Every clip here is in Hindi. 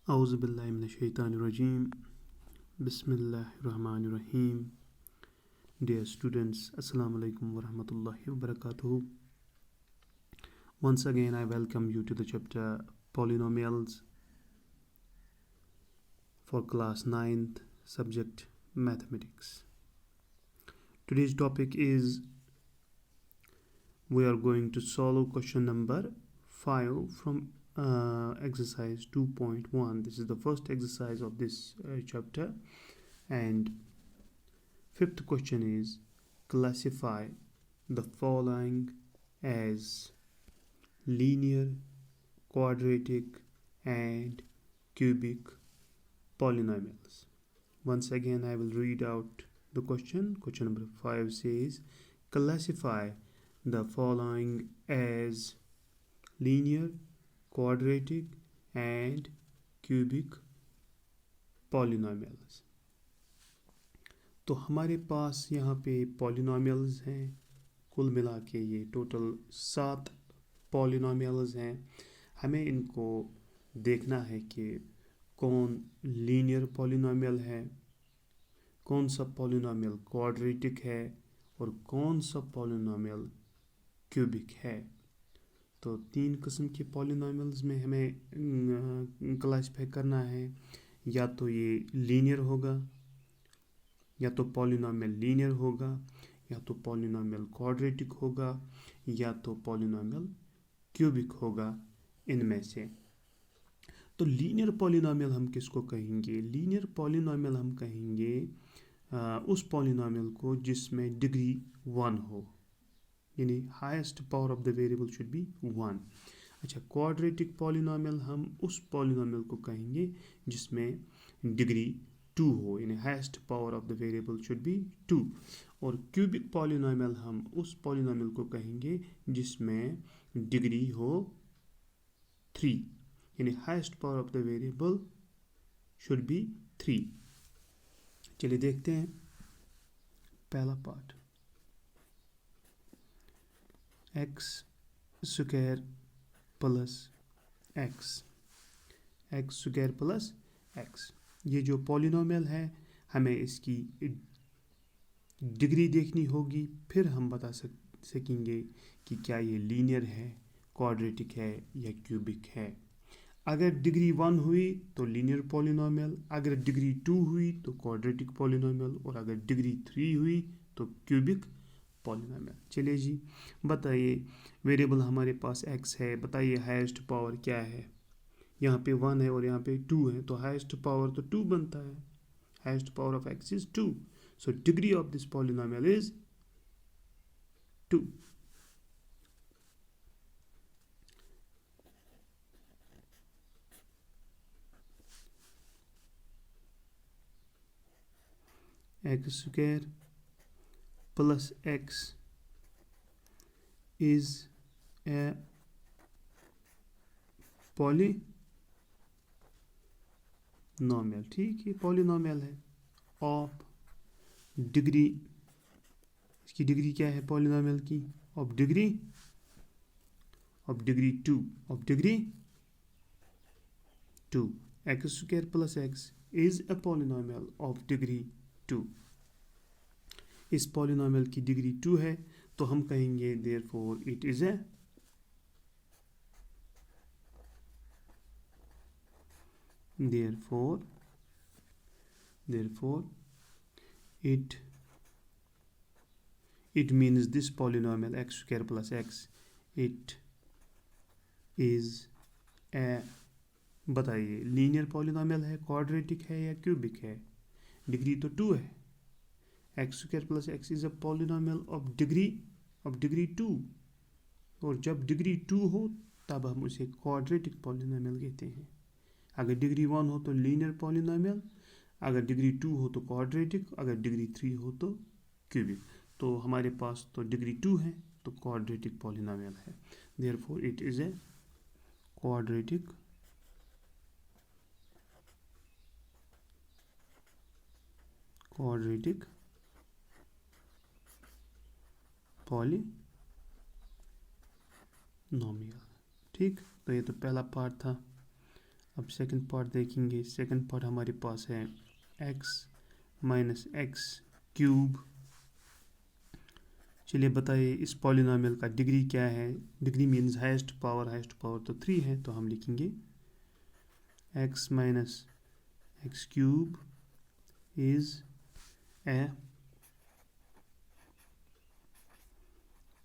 Auzubillahiminash-shaytanir-rajim. Bismillahir-rahmanir-rahim. Dear students, Assalamu alaikum wa rahmatullahi wa barakatuh. Once again, I welcome you to the chapter Polynomials for class 9th, subject Mathematics. Today's topic is we are going to solve question number 5 from exercise 2.1. This is the first exercise of this chapter, and fifth question is classify the following as linear, quadratic and cubic polynomials. Once again, I will read out the question. Question number 5 says classify the following as linear, quadratic and cubic polynomials. तो हमारे पास यहाँ पे polynomials हैं, कुल मिला के ये टोटल 7 polynomials हैं. हमें इनको देखना है कि कौन लीनियर polynomial है, कौन सा polynomial quadratic है और कौन सा polynomial cubic है. तो 3 किस्म के पॉलिनोमियल्स में हमें क्लासिफाई करना है. या तो ये लीनियर होगा, या तो पॉलिनोमियल लीनियर होगा, या तो पॉलिनोमियल क्वाड्रेटिक होगा, या तो पॉलिनोमियल क्यूबिक होगा. इनमें से तो लीनियर पॉलिनोमियल हम किसको कहेंगे? लीनियर पॉलिनोमियल हम कहेंगे उस पॉलिनोमियल को जिसमें डिग्री 1 हो, यानी highest power of the variable should be 1. अच्छा, क्वाड्रेटिक पॉलिनोमियल हम उस पॉलिनोमियल को कहेंगे जिसमें डिग्री 2 हो, यानी highest power of the variable should be 2. और क्यूबिक पॉलिनोमियल हम उस पॉलिनोमियल को कहेंगे जिसमें डिग्री हो 3, यानी highest power of the variable should be 3. चलिए देखते हैं पहला part. X square plus x, ये जो पॉलिनोमियल है हमें इसकी डिग्री देखनी होगी, फिर हम बता सकेंगे कि क्या ये लीनियर है, क्वाड्रेटिक है या क्यूबिक है. अगर डिग्री 1 हुई तो लीनियर पॉलिनोमियल, अगर डिग्री 2 हुई तो क्वाड्रेटिक पॉलिनोमियल, और अगर डिग्री 3 हुई तो क्यूबिक पॉलिनोमियल. चलिए जी, बताइए वेरिएबल हमारे पास x है, बताइए हाईएस्ट पावर क्या है. यहाँ पे 1 है और यहाँ पे 2 है, तो हाईएस्ट पावर तो 2 बनता है. Highest power of x is 2, so degree of this polynomial is 2. X square plus x is a polynomial. ठीक है, पॉलिनोमियल है ऑफ डिग्री, इसकी डिग्री क्या है पॉलिनोमियल की? Of degree 2. X square plus X is a polynomial of degree 2. इस पॉलिनोमियल की डिग्री 2 है, तो हम कहेंगे therefore it is a therefore it means this polynomial x square plus x, it is a, बताइए लीनियर पॉलिनोमियल है, क्वाड्रेटिक है या क्यूबिक है? डिग्री तो 2 है. X square plus X is a polynomial of degree 2, और जब डिग्री 2 हो तब हम उसे क्वाड्रेटिक पॉलिनोमियल कहते हैं. अगर डिग्री 1 हो तो लीनियर पॉलिनोमियल, अगर डिग्री 2 हो तो क्वाड्रेटिक, अगर डिग्री 3 हो तो क्यूबिक. तो हमारे पास तो डिग्री 2 है तो क्वाड्रेटिक पॉलिनोमियल है. Therefore it is a quadratic polynomial. ठीक, तो ये तो पहला पार्ट था. अब सेकंड पार्ट देखेंगे। सेकंड पार्ट हमारे पास है x माइनस एक्स क्यूब। चलिए बताइए इस पॉलिनॉमियल का डिग्री क्या है। डिग्री मीन्स हाईएस्ट पावर तो 3 है, तो हम लिखेंगे x minus X cube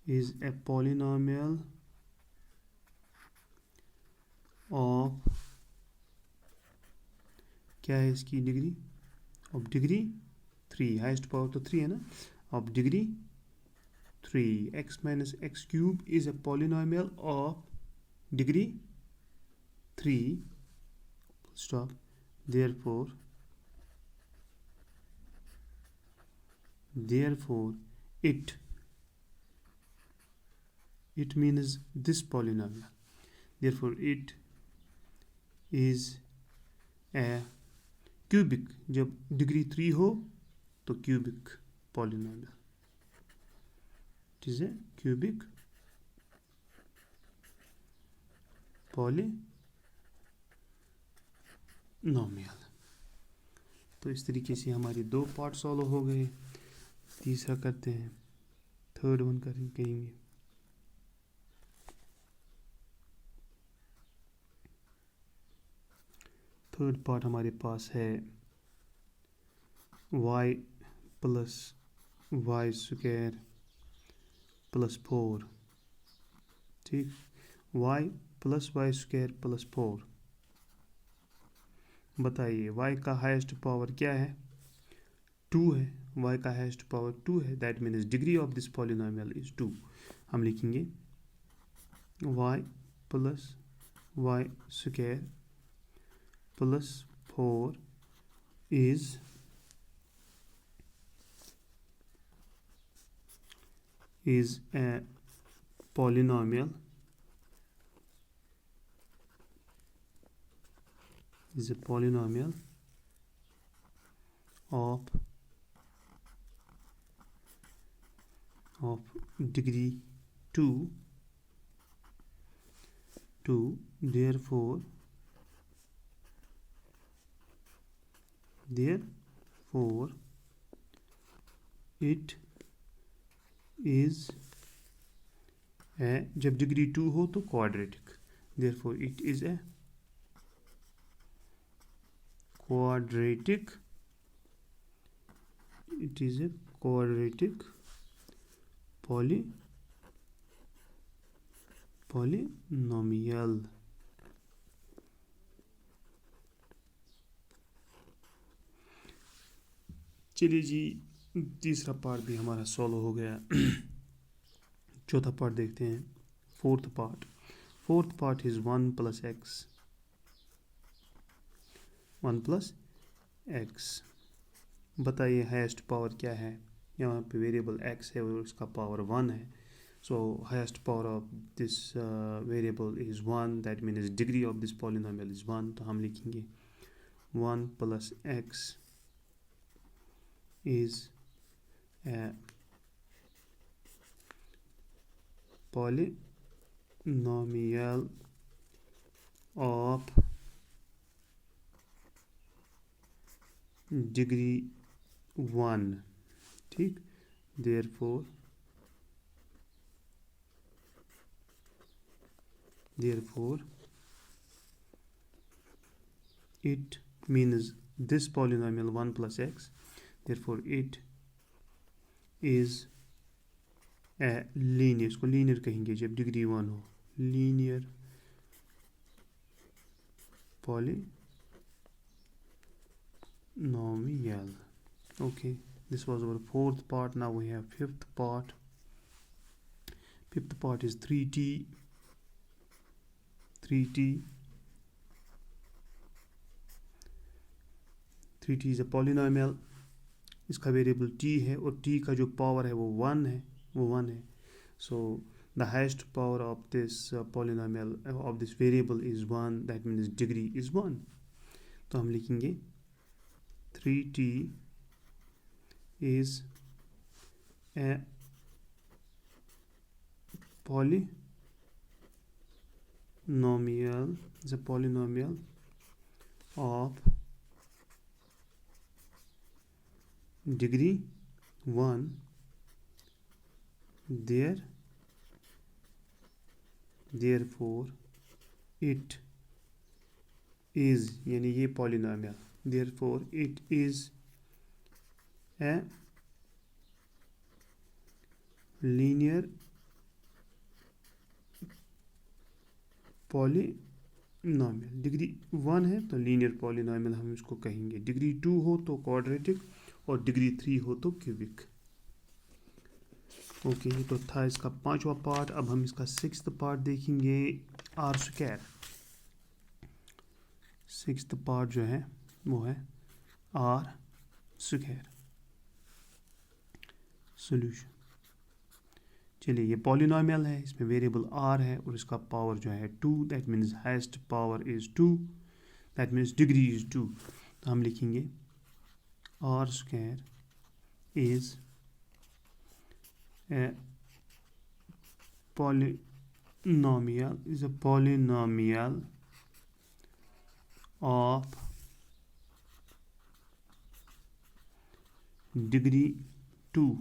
is a polynomial of, क्या है इसकी degree, of degree 3, highest power तो 3 है ना, of degree 3। x minus X cube is a polynomial of degree 3 stop. therefore it means this polynomial, therefore it is a cubic। जब डिग्री 3 हो तो cubic polynomial, it is a cubic polynomial. तो इस तरीके से हमारे 2 पार्ट सॉल्व हो गए। तीसरा करते हैं, थर्ड वन करेंगे। थर्ड पार्ट हमारे पास है y plus Y square plus 4। ठीक, y plus Y square plus 4। बताइए y का हाईएस्ट पावर क्या है, 2 है। y का हाईएस्ट पावर 2 है, that means degree of this polynomial is 2। हम लिखेंगे y plus Y square plus 4 is a polynomial of degree 2, therefore it is a, जब डिग्री 2 हो तो quadratic, therefore it is a quadratic polynomial। चलिए जी, तीसरा पार्ट भी हमारा सॉल्व हो गया। चौथा पार्ट देखते हैं, fourth part is 1 plus x. बताइए हाईएस्ट पावर क्या है। यहाँ पे वेरिएबल x है और उसका पावर 1 है, सो highest power of this variable is 1, that means degree of this polynomial is 1। तो हम लिखेंगे 1 plus x is a polynomial of degree 1। ठीक, therefore it means this polynomial 1 plus x, therefore it is a linear, इसको लीनियर कहेंगे जब डिग्री 1 हो, linear polynomial। okay, this was our fourth part. Now we have fifth part is 3t 3t is a polynomial। इसका वेरिएबल t है और t का जो पावर है वो 1 है, so the highest power of this polynomial of this variable is 1, that means degree is 1। तो हम लिखेंगे 3t is a polynomial of degree 1 therefore it is, यानी ये polynomial, therefore it is a linear polynomial. Degree 1 है तो लीनियर पॉलिनॉमियल हम इसको कहेंगे, डिग्री 2 हो तो क्वाड्रेटिक और डिग्री 3 हो तो क्यूबिक। ओके, ये तो था इसका 5वां पार्ट। अब हम इसका 6th पार्ट देखेंगे, आर स्क्वायर। 6th पार्ट जो है वो है आर स्क्वायर सॉल्यूशन। चलिए, ये पॉलिनॉमियल है, इसमें वेरिएबल आर है और इसका पावर जो है 2, that means highest power is 2, that means degree is 2। तो हम लिखेंगे R square is a polynomial of degree 2,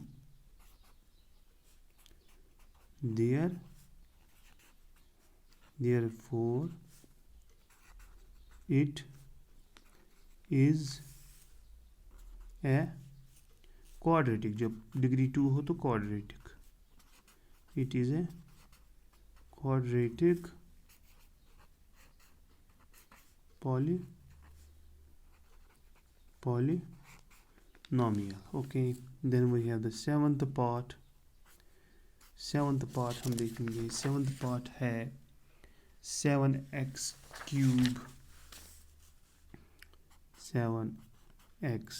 therefore it is a quadratic। जब डिग्री 2 हो तो quadratic, it is a quadratic polynomial। okay, then we have the 7th part। 7th part हम देखेंगे, 7th part है 7x cube। 7x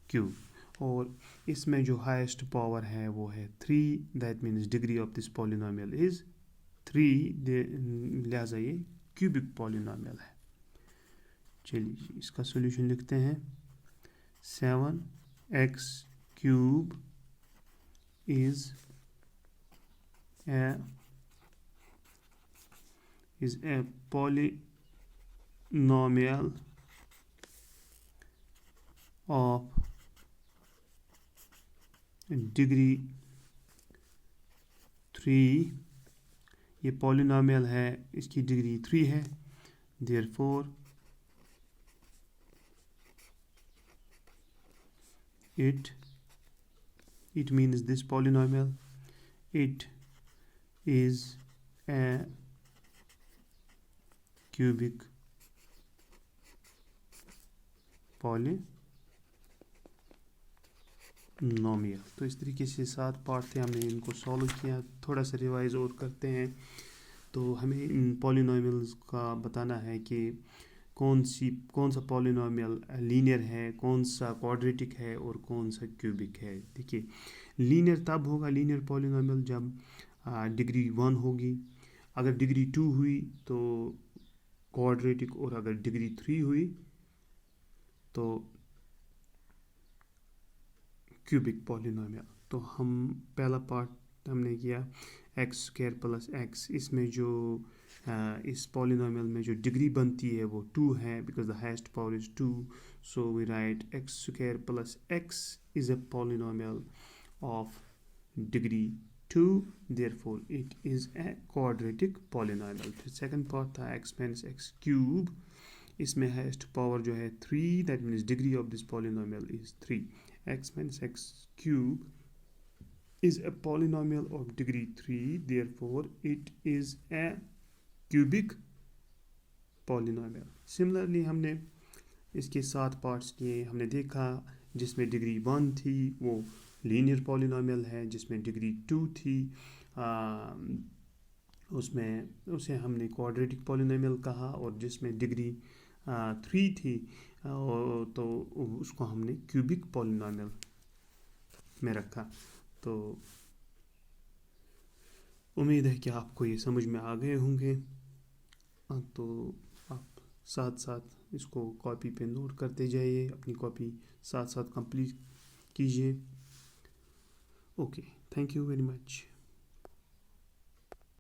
cube, और इसमें जो हाईएस्ट पावर है वो है 3, that means degree of this polynomial is 3, लिहाजा ये क्यूबिक पॉलिनॉमियल है। चलिए इसका सॉल्यूशन लिखते हैं, 7x cube is a polynomial of degree 3। ये पॉलिनॉमियल है, इसकी डिग्री 3 है, therefore it means this polynomial, it is a cubic polynomial। तो इस तरीके से 7 पार्ट थे, हमने इनको सॉल्व किया। थोड़ा सा रिवाइज और करते हैं। तो हमें इन पॉलिनॉमियल्स का बताना है कि कौन सा पॉलिनॉमियल लीनियर है, कौन सा क्वाड्रेटिक है और कौन सा क्यूबिक है। देखिए, लीनियर तब होगा लीनियर पॉलिनॉमियल जब डिग्री 1 होगी, अगर डिग्री 2 हुई तो क्वाड्रेटिक, और अगर डिग्री 3 हुई तो क्यूबिक पॉलिनॉमियल। तो हम पहला पार्ट हमने किया एक्स स्क्वायर प्लस एक्स। इसमें जो इस पॉलिनॉमियल में जो डिग्री बनती है वो 2 है, because the highest power is 2, so we write X square plus X is a polynomial of degree 2, therefore it is a quadratic polynomial। फिर सेकंड पार्ट था एक्स माइनस एक्स क्यूब। इसमें हाईएस्ट पावर जो है 3, that means degree of this polynomial is 3। x minus x cube is a polynomial of degree 3, therefore it is a cubic polynomial। Similarly हमने इसके 7 पार्ट्स किए। हमने देखा जिसमें डिग्री 1 थी वो लीनियर पॉलिनॉमियल है, जिसमें डिग्री 2 थी उसे हमने क्वाड्रेटिक पॉलिनॉमियल कहा, और जिसमें डिग्री 3 थी तो उसको हमने क्यूबिक पॉलिनॉमियल में रखा। तो उम्मीद है कि आपको ये समझ में आ गए होंगे। तो आप साथ साथ इसको कॉपी पे नोट करते जाइए, अपनी कॉपी साथ साथ कंप्लीट कीजिए। Okay, thank you very much.